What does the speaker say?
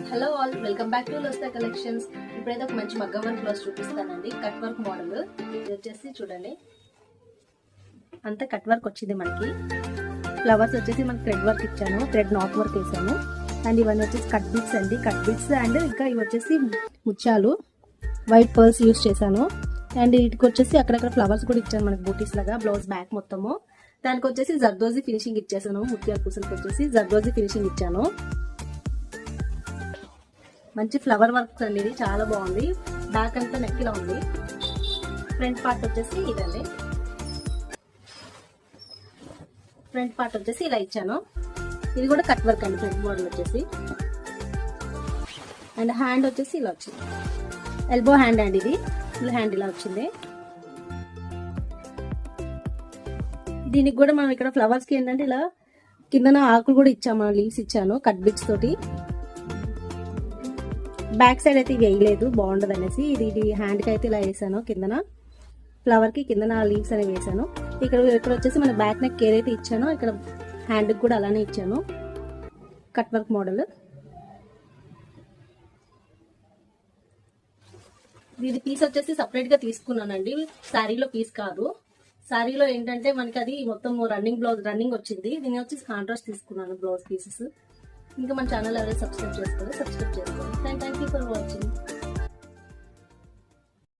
Hello all, welcome back to లోస్తా collections. ఇప్పుడైతే ఒక మంచి మగ్గం వర్క్ బ్లౌజ్ చూపిస్తానండి. కట్ వర్క్ మోడల్ ఇది వచ్చేసి చూడండి, అంతా కట్ వర్క్ వచ్చింది. మనకి ఫ్లవర్స్ వచ్చేసి మనకి థ్రెడ్ వర్క్ ఇచ్చాను, థ్రెడ్ నాట్ వర్క్ వేసాను. అండ్ ఇవన్నీ వచ్చేసి కట్ బిట్స్ అండి, కట్ బిట్స్. అండ్ ఇంకా ఇవి వచ్చేసి ముత్యాలు, వైట్ పర్ల్స్ యూస్ చేశాను. అండ్ వీటికి వచ్చేసి అక్కడక్కడ ఫ్లవర్స్ కూడా ఇచ్చాను మనకి బూటీస్ లాగా. బ్లౌజ్ బ్యాక్ మొత్తము దానికి వచ్చేసి జర్దోజీ ఫినిషింగ్ ఇచ్చేసాను. ముత్యాల పూసలకి వచ్చేసి జర్దోజీ ఫినిషింగ్ ఇచ్చాను. మంచి ఫ్లవర్ వర్క్ అండి, ఇది చాలా బాగుంది. బ్యాక్ అంతా నెక్ ఇలా ఉంది. ఫ్రంట్ పార్ట్ వచ్చేసి ఇదండి, ఫ్రంట్ పార్ట్ వచ్చేసి ఇలా ఇచ్చాను. ఇది కూడా కట్ వర్క్ అండి, ఫ్రంట్ మోడల్ వచ్చేసి. అండ్ హ్యాండ్ వచ్చేసి ఇలా వచ్చింది, ఎల్బో హ్యాండ్ అండి. ఇది ఫుల్ హ్యాండ్ ఇలా వచ్చింది. దీనికి కూడా మనం ఇక్కడ ఫ్లవర్స్ కి ఏంటంటే ఇలా కిందన ఆకులు కూడా ఇచ్చాము, లీవ్స్ ఇచ్చాను కట్ బిట్స్ తోటి. బ్యాక్ సైడ్ అయితే వేయలేదు, బాగుండదు అనేసి ఇది హ్యాండ్ కి అయితే ఇలా వేసాను. కిందన ఫ్లవర్ కి కిందన లీవ్స్ అనేవి వేసాను. ఇక్కడ వచ్చేసి మన బ్యాక్ నెక్ ఏదైతే ఇచ్చానో ఇక్కడ హ్యాండ్ కి కూడా అలానే ఇచ్చాను, కట్ వర్క్ మోడల్. దీని పీస్ వచ్చేసి సపరేట్ గా తీసుకున్నానండి, శారీలో పీస్ కాదు. శారీలో ఏంటంటే మనకి అది మొత్తం రన్నింగ్ బ్లౌజ్ రన్నింగ్ వచ్చింది. దీని వచ్చేసి కాంట్రాస్ట్ తీసుకున్నాను బ్లౌజ్ పీసెస్. ఇంకా మన ఛానల్ ఎవరైనా సబ్స్క్రైబ్ చేసుకోండి. Thank you for watching.